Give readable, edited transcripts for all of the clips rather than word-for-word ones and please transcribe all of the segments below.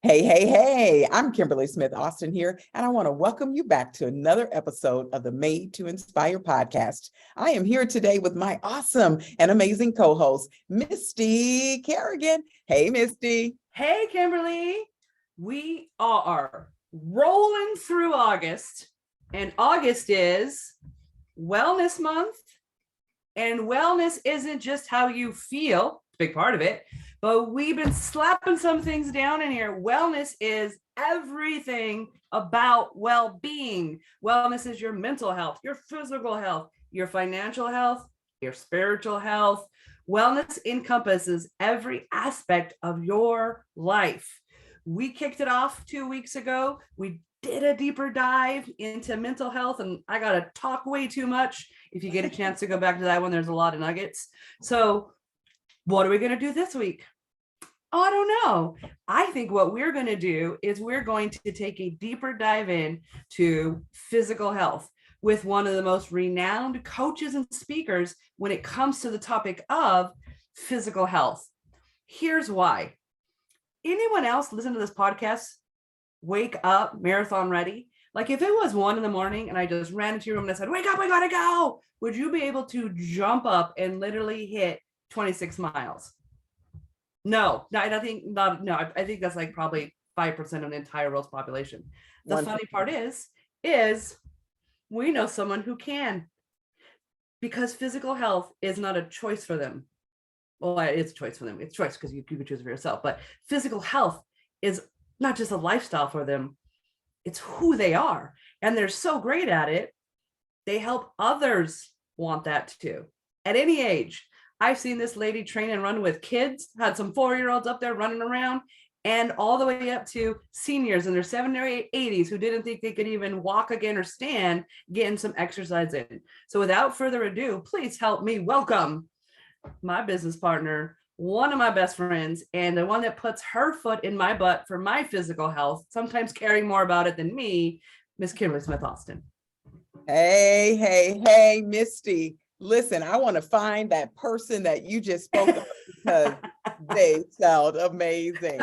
Hey, hey, hey, I'm Kimberly Smith Austin here, and I want to welcome you back to another episode of the Made to Inspire podcast. I am here today with my awesome and amazing co host, Misty Kerrigan. Hey, Misty. Hey, Kimberly. We are rolling through August, and August is Wellness Month. And wellness isn't just how you feel, it's a big part of it, but we've been slapping some things down in here. Wellness is everything about well being. Wellness is your mental health, your physical health, your financial health, your spiritual health. Wellness encompasses every aspect of your life. We kicked it off 2 weeks ago. We did a deeper dive into mental health, and I got to talk way too much. If you get a chance to go back to that one, there's a lot of nuggets. So, what are we going to do this week? Oh, I don't know. I think what we're going to do is we're going to take a deeper dive in to physical health with one of the most renowned coaches and speakers when it comes to the topic of physical health. Here's why. Anyone else listen to this podcast wake up marathon ready? Like if it was 1 a.m. and I just ran into your room and I said, wake up, we gotta go, would you be able to jump up and literally hit 26 miles? No, I think not. No, I think that's like probably 5% of the entire world's population. The funny part is we know someone who can, because physical health is not a choice for them. Well, it's a choice for them. It's a choice because you can choose for yourself. But physical health is not just a lifestyle for them. It's who they are. And they're so great at it. They help others want that too. At any age, I've seen this lady train and run with kids, had some 4-year-olds up there running around, and all the way up to seniors in their 70s or 80s who didn't think they could even walk again or stand, getting some exercise in. So without further ado, please help me welcome my business partner, one of my best friends, and the one that puts her foot in my butt for my physical health, sometimes caring more about it than me, Miss Kimberly Smith Austin. Hey, hey, hey, Misty. Listen, I want to find that person that you just spoke of because they sound amazing.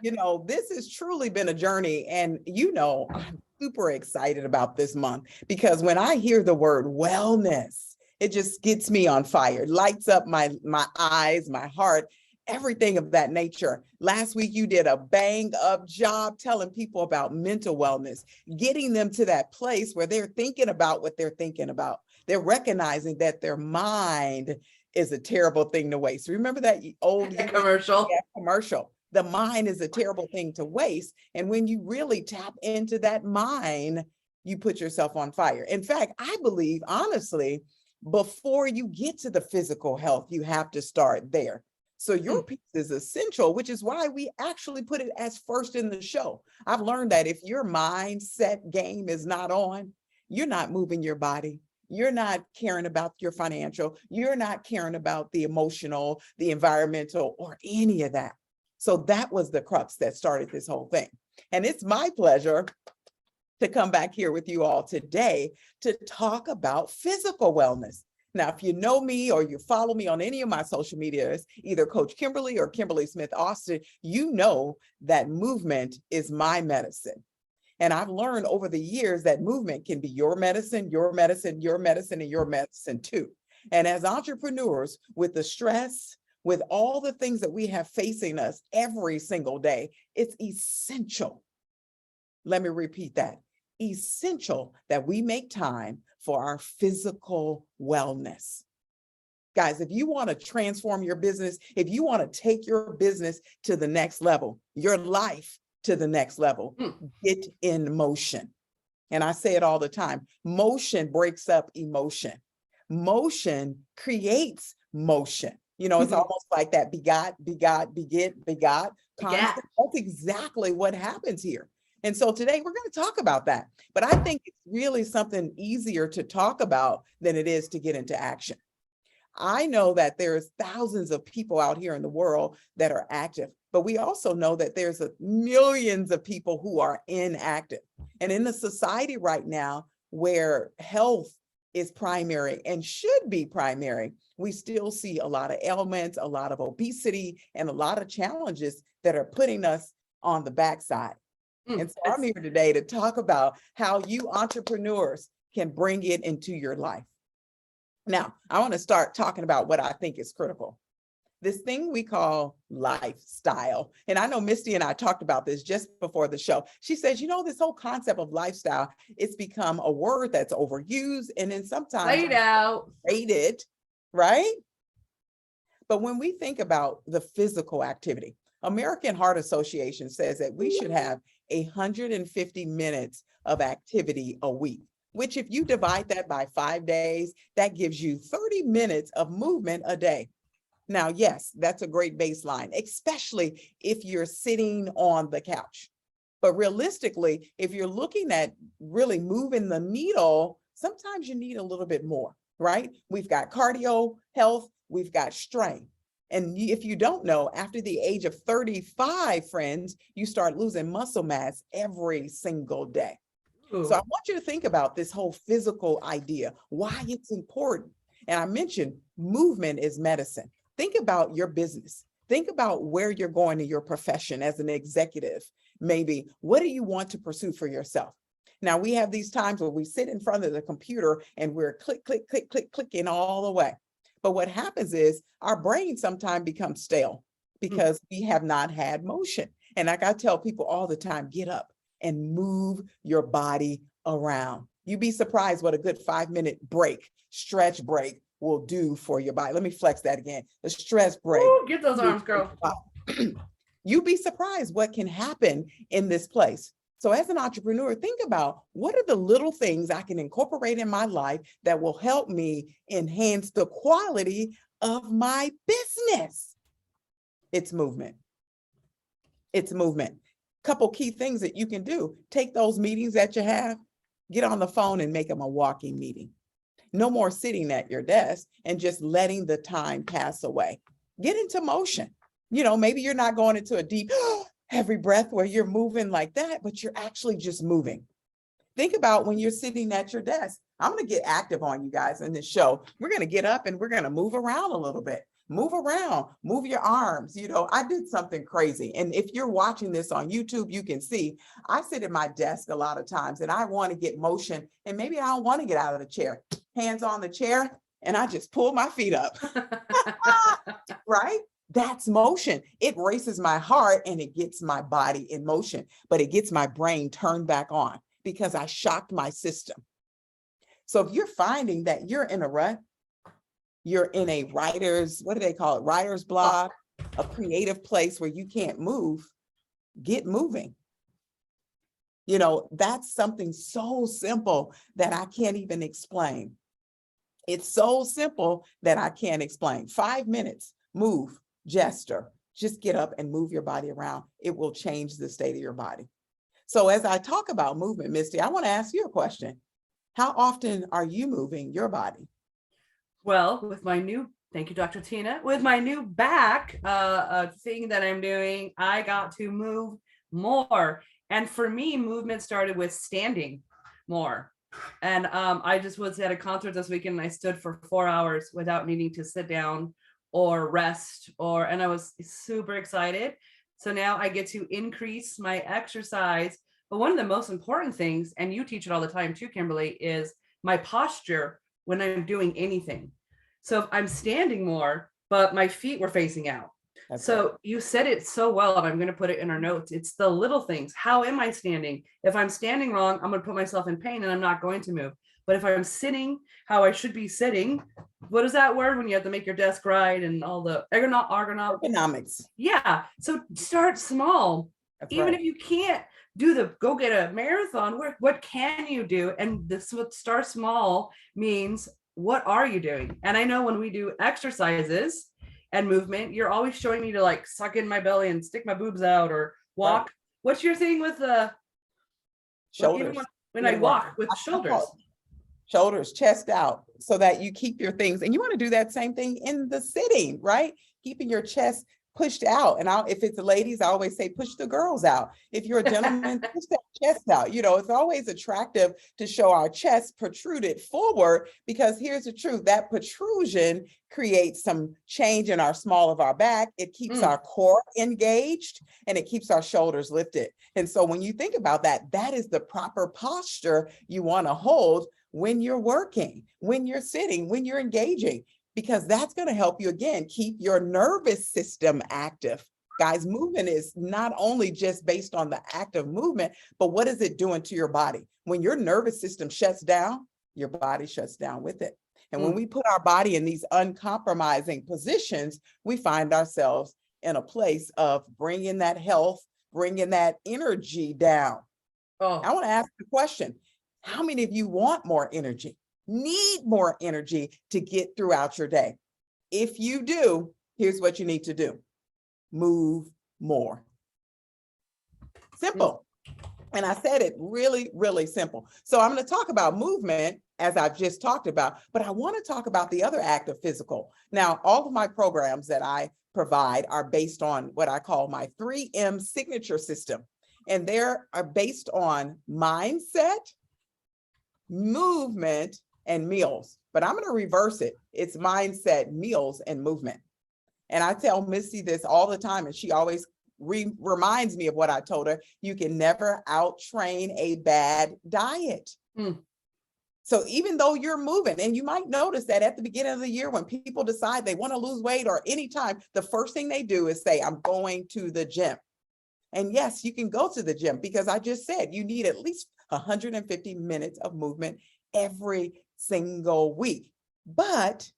This has truly been a journey, and I'm super excited about this month because when I hear the word wellness, it just gets me on fire, lights up my eyes, my heart, everything of that nature. Last week, you did a bang up job telling people about mental wellness, getting them to that place where they're thinking about what they're thinking about. They're recognizing that their mind is a terrible thing to waste. Remember that old commercial? The mind is a terrible thing to waste. And when you really tap into that mind, you put yourself on fire. In fact, I believe, honestly, before you get to the physical health, you have to start there. So your piece is essential, which is why we actually put it as first in the show. I've learned that if your mindset game is not on, you're not moving your body. You're not caring about your financial. You're not caring about the emotional, the environmental, or any of that. So that was the crux that started this whole thing. And it's my pleasure to come back here with you all today to talk about physical wellness. Now, if you know me or you follow me on any of my social medias, either Coach Kimberly or Kimberly Smith Austin, you know that movement is my medicine. And I've learned over the years that movement can be your medicine, your medicine, your medicine, and your medicine too. And as entrepreneurs, with the stress, with all the things that we have facing us every single day, it's essential. Let me repeat that. Essential that we make time for our physical wellness. Guys, if you want to transform your business, if you want to take your business to the next level, your life to the next level, get in motion. And I say it all the time, motion breaks up emotion. Motion creates motion. It's almost like that begot, begot. That's exactly what happens here. And so today we're going to talk about that. But I think it's really something easier to talk about than it is to get into action. I know that there's thousands of people out here in the world that are active, but we also know that there's millions of people who are inactive. And in the society right now where health is primary and should be primary, we still see a lot of ailments, a lot of obesity, and a lot of challenges that are putting us on the backside. And so I'm here today to talk about how you entrepreneurs can bring it into your life. Now, I want to start talking about what I think is critical. This thing we call lifestyle. And I know Misty and I talked about this just before the show. She says, you know, this whole concept of lifestyle, it's become a word that's overused and then sometimes Laid out. rated, right? But when we think about the physical activity, American Heart Association says that we should have 150 minutes of activity a week, which if you divide that by 5 days, that gives you 30 minutes of movement a day. Now, yes, that's a great baseline, especially if you're sitting on the couch. But realistically, if you're looking at really moving the needle, sometimes you need a little bit more, right? We've got cardio, health, we've got strength. And if you don't know, after the age of 35, friends, you start losing muscle mass every single day. Ooh. So I want you to think about this whole physical idea, why it's important. And I mentioned movement is medicine. Think about your business. Think about where you're going in your profession as an executive. Maybe what do you want to pursue for yourself? Now we have these times where we sit in front of the computer and we're click, click, click, click, clicking all the way. But what happens is our brain sometimes becomes stale because we have not had motion. And like I tell people all the time, get up and move your body around. You'd be surprised what a good 5-minute break, stretch break will do for your body. Let me flex that again. The stretch break. Ooh, get those arms, girl. You'd be surprised what can happen in this place. So as an entrepreneur, think about what are the little things I can incorporate in my life that will help me enhance the quality of my business. It's movement. It's movement. Couple key things that you can do. Take those meetings that you have, get on the phone and make them a walking meeting. No more sitting at your desk and just letting the time pass away. Get into motion. You know, maybe you're not going into a deep, heavy breath where you're moving like that, but you're actually just moving. Think about when you're sitting at your desk. I'm going to get active on you guys in this show. We're going to get up and we're going to move around a little bit. Move around, move your arms. You know, I did something crazy. And if you're watching this on YouTube, you can see I sit at my desk a lot of times and I want to get motion and maybe I don't want to get out of the chair. Hands on the chair and I just pull my feet up, right? That's motion. It races my heart and it gets my body in motion, but it gets my brain turned back on because I shocked my system. So if you're finding that you're in a rut, you're in a writer's, what do they call it? Writer's block, a creative place where you can't move, get moving. You know, that's something so simple that I can't even explain. It's so simple that I can't explain. 5 minutes, move, gesture, just get up and move your body around. It will change the state of your body. So as I talk about movement, Misty, I want to ask you a question. How often are you moving your body? Well, with my new, thank you, Dr. Tina, with my new back thing that I'm doing, I got to move more. And for me, movement started with standing more. And I just was at a concert this weekend and I stood for 4 hours without needing to sit down or rest and I was super excited. So now I get to increase my exercise. But one of the most important things, and you teach it all the time too, Kimberly, is my posture when I'm doing anything. So if I'm standing more, but my feet were facing out. That's So right. you said it so well, and I'm going to put it in our notes. It's the little things. How am I standing? If I'm standing wrong, I'm going to put myself in pain and I'm not going to move. But if I'm sitting how I should be sitting, what is that word when you have to make your desk right and all the Ergonomics. Yeah. So start small. That's Even right. if you can't do go get a marathon, what can you do? And this what start small means, what are you doing? And I know when we do exercises and movement, you're always showing me to like suck in my belly and stick my boobs out or walk. Right. What's your thing with the shoulders? When I walk with shoulders. Shoulders, chest out, so that you keep your things. And you want to do that same thing in the sitting, right? Keeping your chest pushed out. And if it's the ladies, I always say, push the girls out. If you're a gentleman, push that chest out. You know, it's always attractive to show our chest protruded forward, because here's the truth, that protrusion creates some change in our small of our back. It keeps our core engaged and it keeps our shoulders lifted. And so when you think about that, that is the proper posture you want to hold when you're working, when you're sitting, when you're engaging, because that's going to help you, again, keep your nervous system active. Guys, movement is not only just based on the act of movement, but what is it doing to your body? When your nervous system shuts down, your body shuts down with it. And when we put our body in these uncompromising positions, we find ourselves in a place of bringing that health, bringing that energy down. I want to ask the question, how many of you want more energy, need more energy to get throughout your day? If you do, here's what you need to do. Move more. Simple. And I said it really, really simple. So I'm going to talk about movement, as I've just talked about, but I want to talk about the other act of physical. Now, all of my programs that I provide are based on what I call my 3M signature system. And they are based on mindset, movement, and meals. But I'm going to reverse it. It's mindset, meals, and movement. And I tell Missy this all the time, and she always reminds me of what I told her. You can never out-train a bad diet. So even though you're moving, and you might notice that at the beginning of the year, when people decide they want to lose weight or anytime, the first thing they do is say, I'm going to the gym. And yes, you can go to the gym, because I just said you need at least 150 minutes of movement every single week. But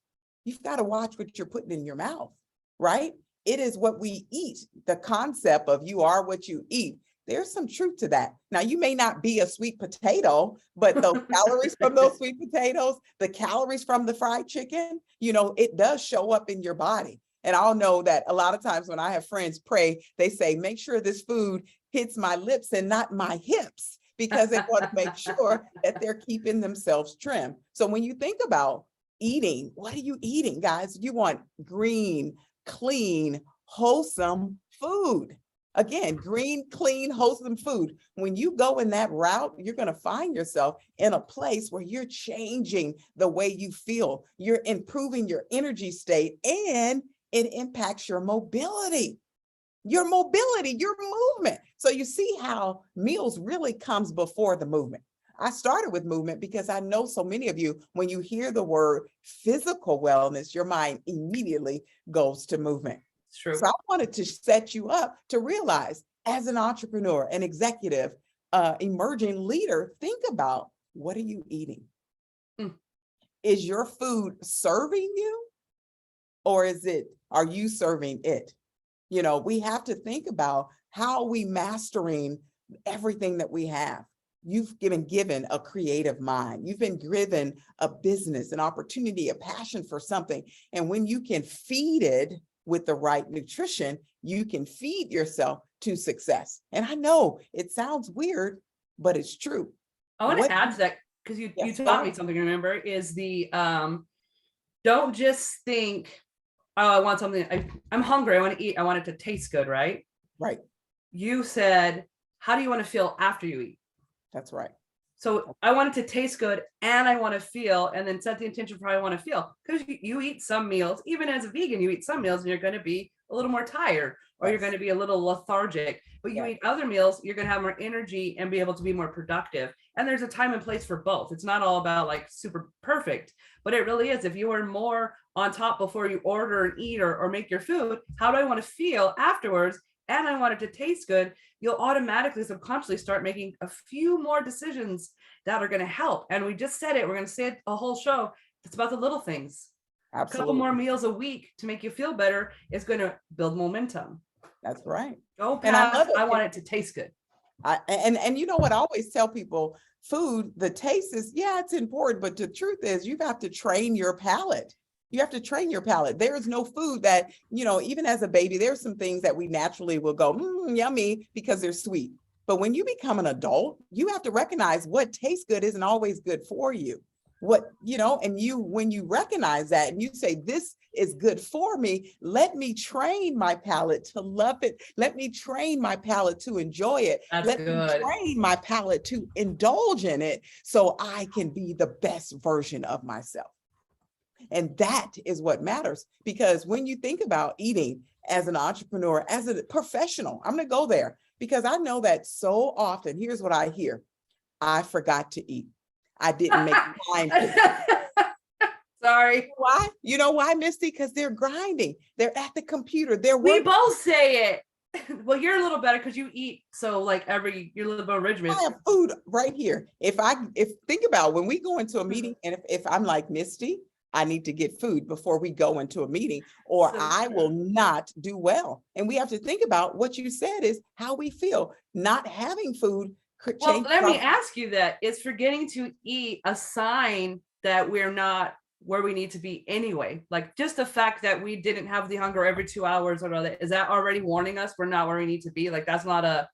you've got to watch what you're putting in your mouth, right? It is what we eat. The concept of you are what you eat. There's some truth to that. Now, you may not be a sweet potato, but those calories from those sweet potatoes, the calories from the fried chicken, you know, it does show up in your body. And I'll know that a lot of times when I have friends pray, they say, make sure this food hits my lips and not my hips, because they want to make sure that they're keeping themselves trim. So when you think about eating, what are you eating, guys? You want green, clean, wholesome food. Again, green, clean, wholesome food. When you go in that route, you're going to find yourself in a place where you're changing the way you feel. You're improving your energy state, and it impacts your mobility, your movement. So you see how meals really comes before the movement. I started with movement because I know so many of you, when you hear the word physical wellness, your mind immediately goes to movement. It's true. So I wanted to set you up to realize, as an entrepreneur, an executive, emerging leader, think about, what are you eating? Is your food serving you, or are you serving it? You know, we have to think about how we mastering everything that we have. You've been given a creative mind. You've been given a business, an opportunity, a passion for something. And when you can feed it with the right nutrition, you can feed yourself to success. And I know it sounds weird, but it's true. I want to add to that, because you taught me something, remember, is the don't just think, oh, I want something, I'm hungry, I want to eat, I want it to taste good, right? Right. You said, how do you want to feel after you eat? That's right. So I want it to taste good, and I want to feel, and then set the intention for how I want to feel. Because you eat some meals, even as a vegan, you eat some meals and you're going to be a little more tired, or you're going to be a little lethargic. But you eat other meals, you're going to have more energy and be able to be more productive. And there's a time and place for both. It's not all about like super perfect, but it really is. If you are more on top before you order and eat or make your food, how do I want to feel afterwards? And I want it to taste good, you'll automatically subconsciously start making a few more decisions that are going to help. And we just said it, we're going to say it a whole show. It's about the little things. Absolutely. A couple more meals a week to make you feel better is going to build momentum. That's right. Go past, I want it to taste good. And you know what I always tell people, food, the taste is, it's important, but the truth is you have to train your palate. You have to train your palate. There is no food that, you know, even as a baby, there's some things that we naturally will go, yummy, because they're sweet. But when you become an adult, you have to recognize what tastes good isn't always good for you. what, and when you recognize that and you say, this is good for me, let me train my palate to love it. Let me train my palate to enjoy it. That's Let me good. train my palate to indulge in it so I can be the best version of myself. And that is what matters, because when you think about eating as an entrepreneur, as a professional, I'm going to go there because I know that so often, here's what I hear. I forgot to eat. I didn't make time to eat. Sorry. Why? You know why, Misty? Because they're grinding. They're at the computer. They're We working. both say it. Well, you're a little better because you eat. So like your little regimen. I have food right here. If think about when we go into a meeting, and if I'm like, Misty, I need to get food before we go into a meeting, or So I true. will not do well. And we have to think about what you said is how we feel. Not having food could Well, change. let me ask you that. Is forgetting to eat a sign that we're not where we need to be anyway? Like just the fact that we didn't have the hunger every 2 hours or other, is that already warning us we're not where we need to be? Like that's not a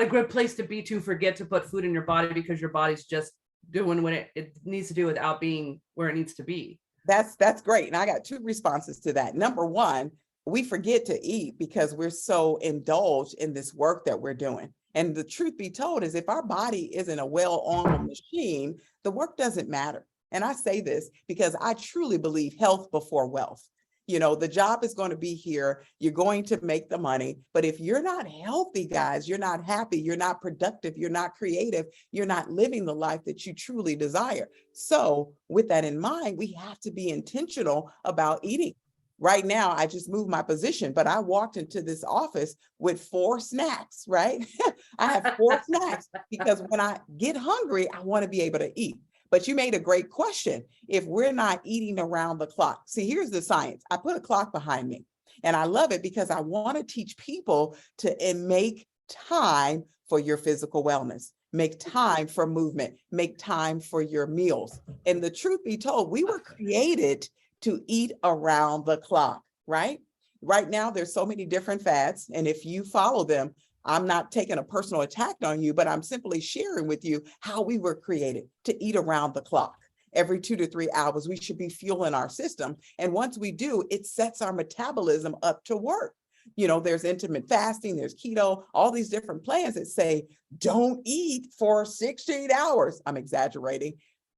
good place to be, to forget to put food in your body because your body's just doing what it needs to do without being where it needs to be. That's great. And I got two responses to that. Number one, we forget to eat because we're so indulged in this work that we're doing. And the truth be told is if our body isn't a well-oiled machine, the work doesn't matter. And I say this because I truly believe health before wealth. The job is going to be here. You're going to make the money. But if you're not healthy, guys, you're not happy, you're not productive, you're not creative, you're not living the life that you truly desire. So with that in mind, we have to be intentional about eating. Right now, I just moved my position, but I walked into this office with 4 snacks, right? I have 4 snacks because when I get hungry, I want to be able to eat. But you made a great question. If we're not eating around the clock, see, here's the science. I put a clock behind me and I love it because I want to teach people to make time for your physical wellness, make time for movement, make time for your meals. And the truth be told, we were created to eat around the clock, right? Right now, there's so many different fads. And if you follow them, I'm not taking a personal attack on you, but I'm simply sharing with you how we were created to eat around the clock. Every 2 to 3 hours, we should be fueling our system. And once we do, it sets our metabolism up to work. There's intermittent fasting, there's keto, all these different plans that say, don't eat for 16 hours. I'm exaggerating.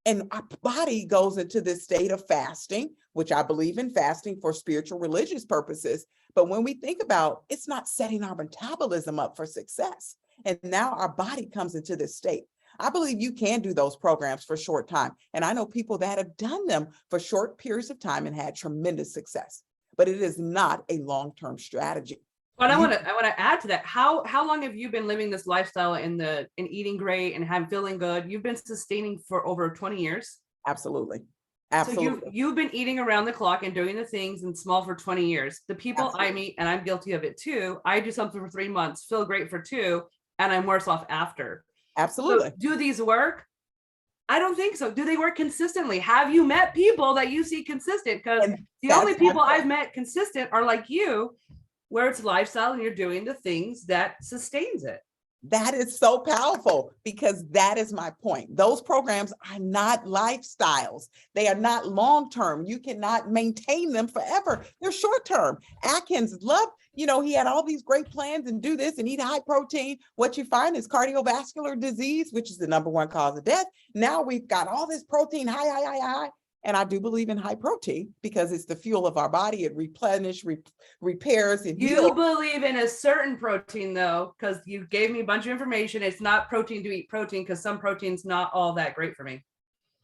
And our body goes into this state of fasting, which I believe in fasting for spiritual, religious purposes. But when we think about it's not setting our metabolism up for success. And now our body comes into this state. I believe you can do those programs for short time. And I know people that have done them for short periods of time and had tremendous success. But it is not a long-term strategy. But I want to add to that. How long have you been living this lifestyle in eating great and feeling good? You've been sustaining for over 20 years. Absolutely. Absolutely. So you've been eating around the clock and doing the things in small for 20 years. The people Absolutely. I meet, and I'm guilty of it too, I do something for 3 months, feel great for 2, and I'm worse off after. Absolutely. So do these work? I don't think so. Do they work consistently? Have you met people that you see consistent? Because the only people I've met consistent are like you, where it's lifestyle and you're doing the things that sustains it. That is so powerful because that is my point. Those programs are not lifestyles. They are not long-term. You cannot maintain them forever. They're short-term. Atkins loved, he had all these great plans and do this and eat high protein. What you find is cardiovascular disease, which is the #1 cause of death. Now we've got all this protein, high. And I do believe in high protein because it's the fuel of our body. It replenishes, repairs, and You heals. believe in a certain protein though, because you gave me a bunch of information. It's not protein to eat protein because some protein's not all that great for me.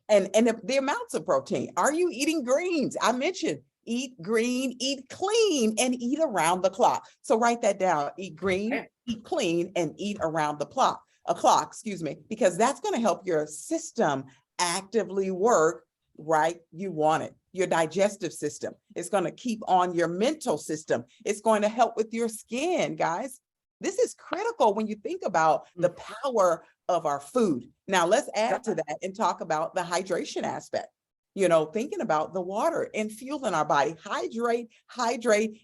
And the amounts of protein. Are you eating greens? I mentioned eat green, eat clean, and eat around the clock. So write that down. Eat green, Okay. eat clean, and eat around the clock, because that's going to help your system actively work right you want it. Your digestive system. It's going to keep on your mental system. It's going to help with your skin, guys. This is critical when you think about the power of our food. Now let's add to that and talk about the hydration aspect. Thinking about the water and fuel in our body. Hydrate,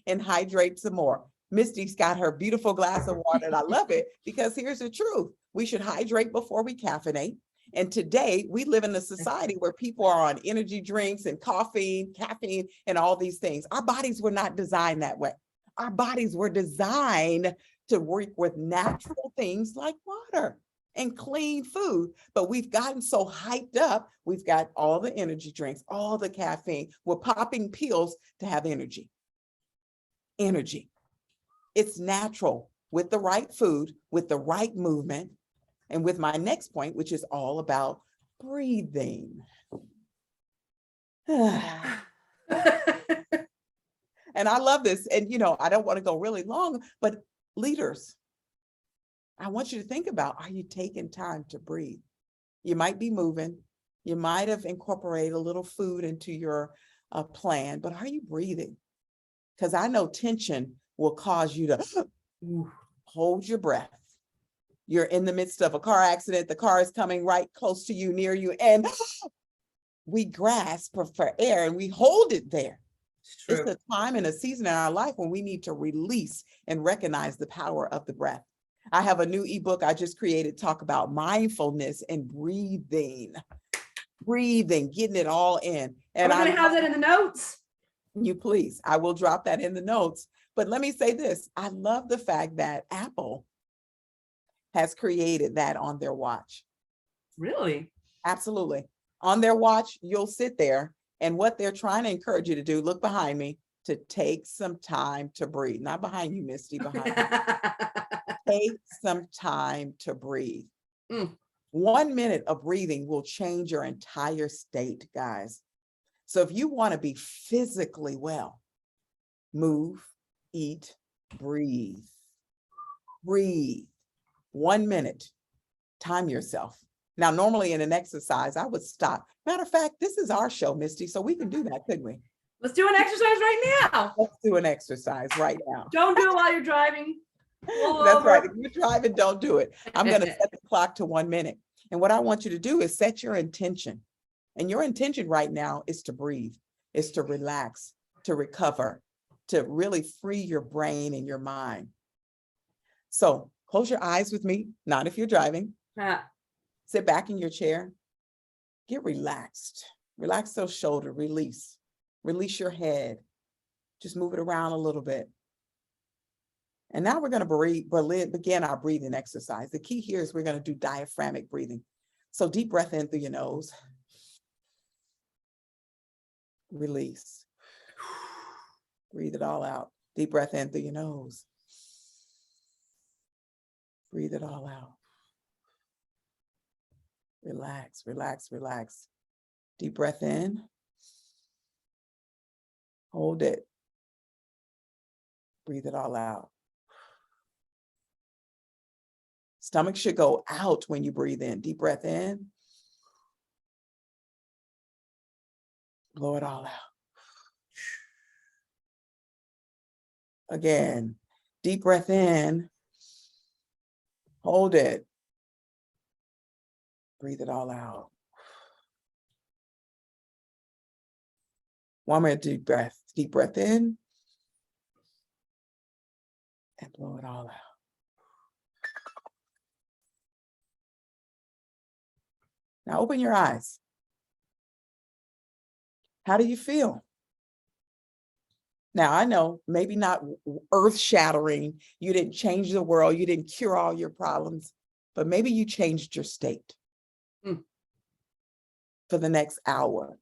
and hydrate some more. Misty's got her beautiful glass of water and I love it because here's the truth. We should hydrate before we caffeinate. And today we live in a society where people are on energy drinks and caffeine, and all these things. Our bodies were not designed that way. Our bodies were designed to work with natural things like water and clean food. But we've gotten so hyped up. We've got all the energy drinks, all the caffeine. We're popping pills to have energy. Energy. It's natural with the right food, with the right movement, and with my next point, which is all about breathing. And I love this. And, I don't want to go really long, but leaders, I want you to think about, are you taking time to breathe? You might be moving. You might have incorporated a little food into your plan, but are you breathing? Because I know tension will cause you to hold your breath. You're in the midst of a car accident. The car is coming right close to you, near you, and we grasp for air and we hold it there. It's a time and a season in our life when we need to release and recognize the power of the breath. I have a new ebook I just created, talk about mindfulness and breathing, getting it all in. And I'm going to have that in the notes. You please, I will drop that in the notes. But let me say this, I love the fact that Apple has created that on their watch. Really? Absolutely. On their watch, you'll sit there, and what they're trying to encourage you to do, look behind me, to take some time to breathe. Not behind you, Misty, behind me. Take some time to breathe. 1 minute of breathing will change your entire state, guys. So if you want to be physically well, move, eat, breathe. Breathe. 1 minute. Time yourself. Now, normally in an exercise, I would stop. Matter of fact, this is our show, Misty, so we can do that, couldn't we? Let's do an exercise right now. Let's do an exercise right now. Don't do it while you're driving. That's right. If you're driving, don't do it. I'm going to set the clock to 1 minute. And what I want you to do is set your intention. And your intention right now is to breathe, is to relax, to recover, to really free your brain and your mind. So close your eyes with me, not if you're driving. Sit back in your chair. Get relaxed. Relax those shoulders, release. Release your head. Just move it around a little bit. And now we're going to begin our breathing exercise. The key here is we're going to do diaphragmatic breathing. So deep breath in through your nose. Release. Breathe it all out. Deep breath in through your nose. Breathe it all out. Relax, relax, relax. Deep breath in. Hold it. Breathe it all out. Stomach should go out when you breathe in. Deep breath in. Blow it all out. Again, deep breath in. Hold it. Breathe it all out. One more deep breath. Deep breath in. And blow it all out. Now open your eyes. How do you feel? Now, I know maybe not earth-shattering. You didn't change the world. You didn't cure all your problems, but maybe you changed your state for the next hour.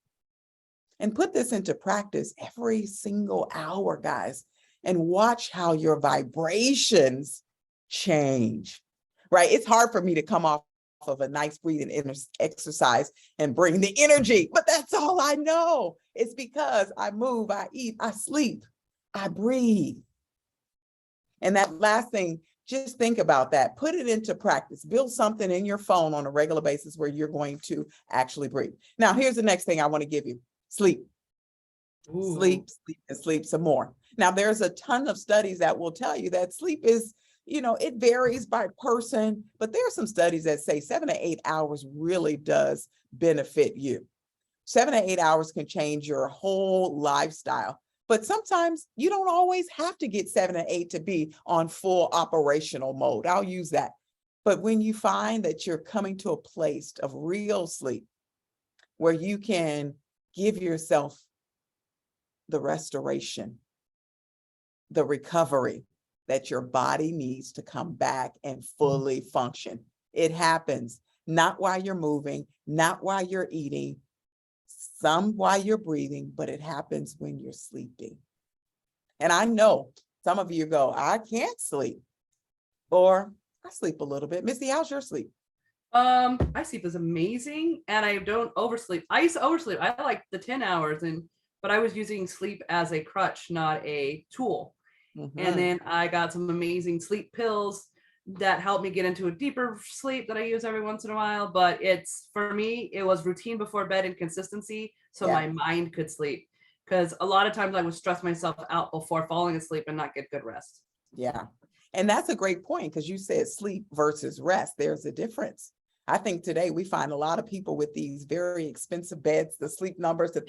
And put this into practice every single hour, guys, and watch how your vibrations change, right? It's hard for me to come off of a nice breathing exercise and bring the energy, but that's all I know. It's because I move, I eat, I sleep, I breathe. And that last thing, just think about that. Put it into practice. Build something in your phone on a regular basis where you're going to actually breathe. Now, here's the next thing I want to give you. Sleep. Ooh. Sleep, sleep, and sleep some more. Now, there's a ton of studies that will tell you that sleep is, it varies by person, but there are some studies that say 7 to 8 hours really does benefit you. 7 to 8 hours can change your whole lifestyle, but sometimes you don't always have to get 7 to 8 to be on full operational mode. I'll use that. But when you find that you're coming to a place of real sleep, where you can give yourself the restoration, the recovery that your body needs to come back and fully function. It happens not while you're moving, not while you're eating, some while you're breathing, but it happens when you're sleeping. And I know some of you go, I can't sleep, or I sleep a little bit. Missy, how's your sleep? My sleep is amazing and I don't oversleep. I used to oversleep. I like the 10 hours but I was using sleep as a crutch, not a tool. And Mhm. then I got some amazing sleep pills that helped me get into a deeper sleep that I use every once in a while. But it's, for me, it was routine before bed and consistency so Yeah. my mind could sleep. Because a lot of times I would stress myself out before falling asleep and not get good rest. Yeah. And that's a great point, because you said sleep versus rest. There's a difference. I think today we find a lot of people with these very expensive beds, the sleep numbers that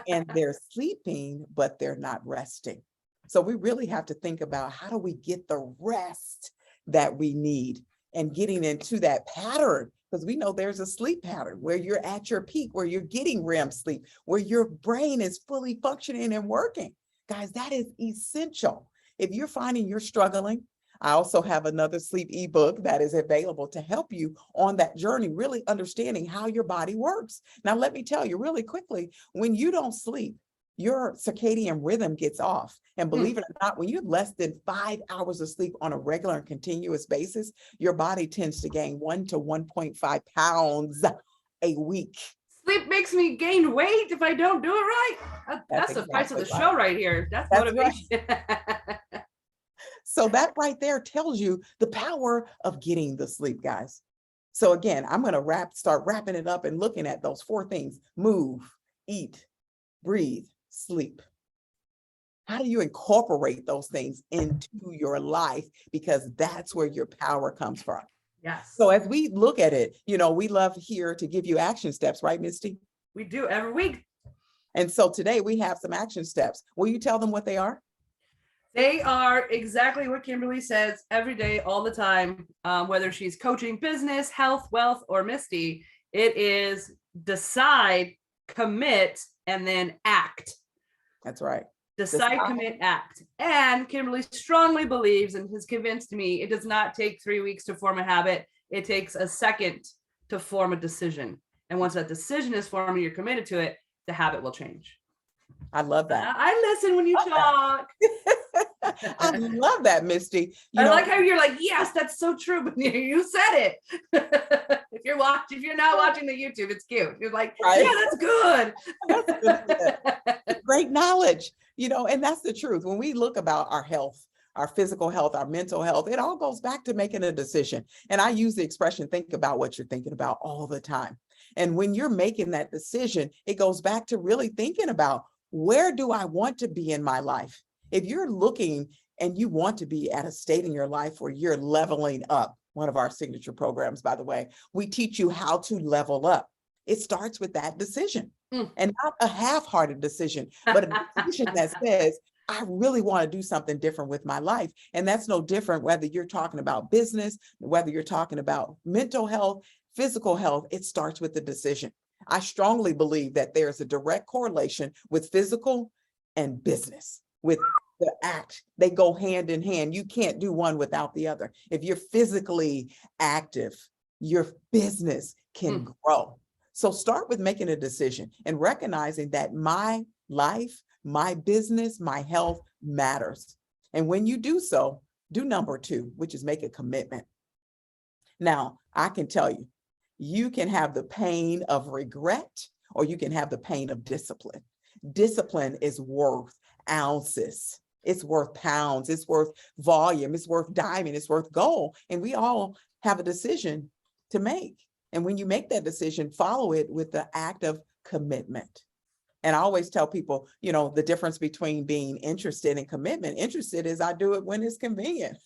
and they're sleeping, but they're not resting. So we really have to think about, how do we get the rest that we need, and getting into that pattern, because we know there's a sleep pattern where you're at your peak, where you're getting REM sleep, where your brain is fully functioning and working. Guys, that is essential. If you're finding you're struggling, I also have another sleep ebook that is available to help you on that journey, really understanding how your body works. Now, let me tell you really quickly, when you don't sleep, your circadian rhythm gets off. And believe it or not, when you have less than 5 hours of sleep on a regular and continuous basis, your body tends to gain 1 to 1.5 pounds a week. Sleep makes me gain weight if I don't do it right. That's the price of the exactly show right here. That's That's right. motivation. So that right there tells you the power of getting the sleep, guys. So again, I'm going to start wrapping it up and looking at those 4 things: move, eat, breathe, sleep. How do you incorporate those things into your life? Because that's where your power comes from. Yes, So as we look at it, we love here to give you action steps, right, Misty? we do every week. And so today we have some action steps. Will you tell them what they are? They are exactly what Kimberly says every day, all the time, whether she's coaching business, health, wealth, or Misty. It is decide, commit, and then act. That's right. Decide, commit, act. And Kimberly strongly believes and has convinced me it does not take 3 weeks to form a habit. It takes a second to form a decision. And once that decision is formed and you're committed to it, the habit will change. I love that. I listen when you talk. I love that, Misty. I like how you're like, yes, that's so true, but you said it. If you're not watching the YouTube, it's cute. You're like, right? Yeah, that's good. Great knowledge, and that's the truth. When we look about our health, our physical health, our mental health, it all goes back to making a decision. And I use the expression, think about what you're thinking about all the time. And when you're making that decision, it goes back to really thinking about, where do I want to be in my life? If you're looking and you want to be at a state in your life where you're leveling up, one of our signature programs, by the way, we teach you how to level up. It starts with that decision, and not a half-hearted decision, but a decision that says, I really want to do something different with my life. And that's no different whether you're talking about business, whether you're talking about mental health, physical health. It starts with the decision. I strongly believe that there's a direct correlation with physical and business, with the act. They go hand in hand. You can't do one without the other. If you're physically active, your business can grow. So start with making a decision and recognizing that my life, my business, my health matters. And when you do so, do number 2, which is make a commitment. Now, I can tell you, you can have the pain of regret, or you can have the pain of discipline. Discipline is worth ounces. It's worth pounds. It's worth volume. It's worth diamond. It's worth gold. And we all have a decision to make. And when you make that decision, follow it with the act of commitment. And I always tell people, the difference between being interested and commitment. Interested is I do it when it's convenient.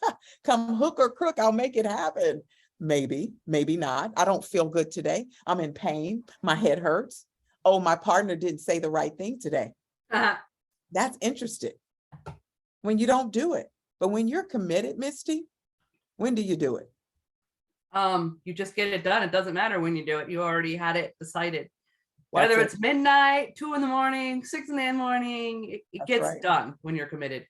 Come hook or crook, I'll make it happen. Maybe, maybe not. I don't feel good today. I'm in pain. My head hurts. Oh, my partner didn't say the right thing today. That's interested when you don't do it. But when you're committed, Misty, When do you do it? You just get it done. It doesn't matter when you do it. You already had it decided. That's Whether it. it's midnight, 2 a.m, 6 a.m, it That's gets right. done when you're committed.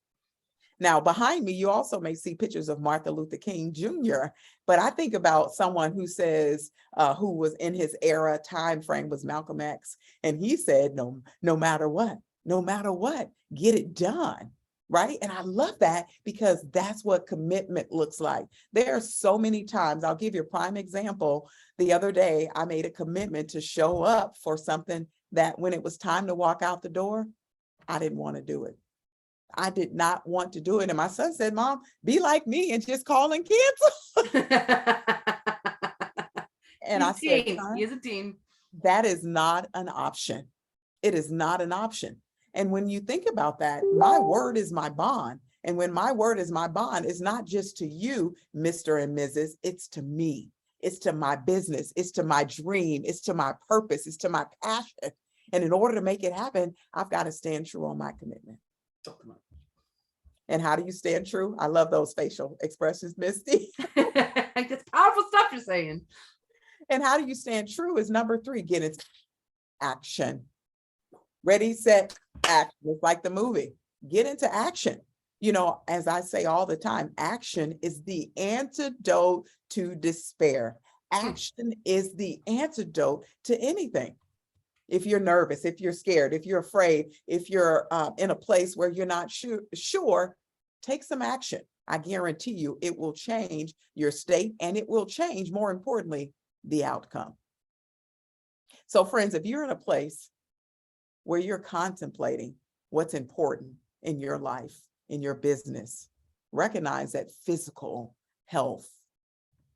Now, behind me, you also may see pictures of Martin Luther King Jr., but I think about someone who says, who was in his era time frame was Malcolm X, and he said, no matter what, get it done, right? And I love that because that's what commitment looks like. There are so many times, I'll give you a prime example. The other day, I made a commitment to show up for something that when it was time to walk out the door, I didn't want to do it. I did not want to do it. And my son said, Mom, be like me and just call and cancel. And I said, He is a teen. that is not an option. It is not an option. And when you think about that, my word is my bond. And when my word is my bond, it's not just to you, Mr. and Mrs., it's to me. It's to my business. It's to my dream. It's to my purpose. It's to my passion. And in order to make it happen, I've got to stand true on my commitment. And how do you stand true? I love those facial expressions, Misty. It's powerful stuff you're saying. And how do you stand true is number 3, get into action. Ready, set, action. It's like the movie. Get into action. You know, as I say all the time, action is the antidote to despair. Action is the antidote to anything. If you're nervous, if you're scared, if you're afraid, if you're in a place where you're not sure, take some action. I guarantee you it will change your state and it will change, more importantly, the outcome. So friends, if you're in a place where you're contemplating what's important in your life, in your business, recognize that physical health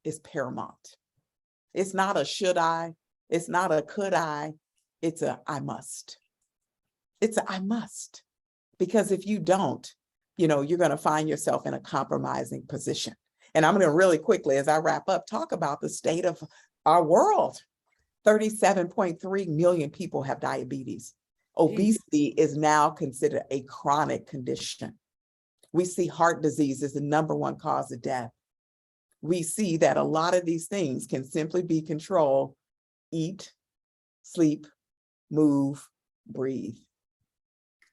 is paramount. It's not a should I, it's not a could I, it's a I must. It's a I must. Because if you don't, you know, you're going to find yourself in a compromising position. And I'm going to really quickly, as I wrap up, talk about the state of our world. 37.3 million people have diabetes. Obesity is now considered a chronic condition. We see heart disease as the #1 cause of death. We see that a lot of these things can simply be controlled: eat, sleep, move, breathe.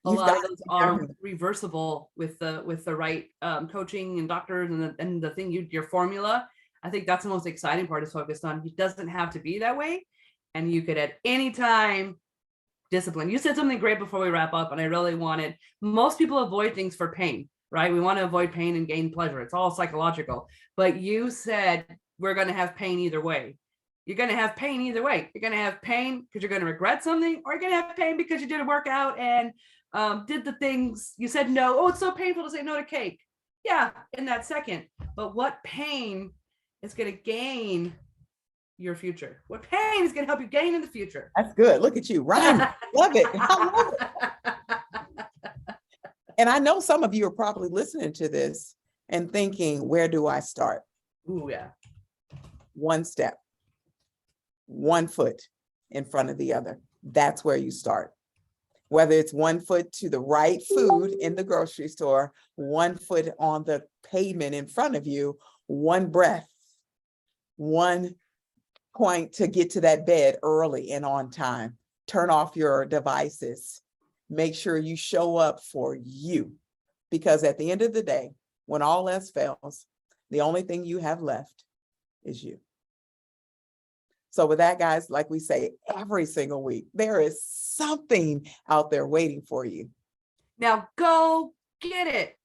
A lot of those are reversible with the right coaching and doctors and the thing your formula. I think that's the most exciting part is focused on. It doesn't have to be that way, and you could at any time discipline. You said something great before we wrap up, and I really wanted. Most people avoid things for pain, right? We want to avoid pain and gain pleasure. It's all psychological. But you said we're going to have pain either way. You're going to have pain either way. You're going to have pain because you're going to regret something, or you're going to have pain because you did a workout and did the things you said no. Oh, it's so painful to say no to cake. Yeah, in that second. But what pain is going to gain your future? What pain is going to help you gain in the future? That's good. Look at you, Ryan. Love it. I love it. And I know some of you are probably listening to this and thinking, where do I start? Ooh, yeah. One step, one foot in front of the other. That's where you start. Whether it's 1 foot to the right food in the grocery store, 1 foot on the pavement in front of you, one breath, 1 point to get to that bed early and on time. Turn off your devices. Make sure you show up for you. Because at the end of the day, when all else fails, the only thing you have left is you. So with that, guys, like we say every single week, there is something out there waiting for you. Now go get it.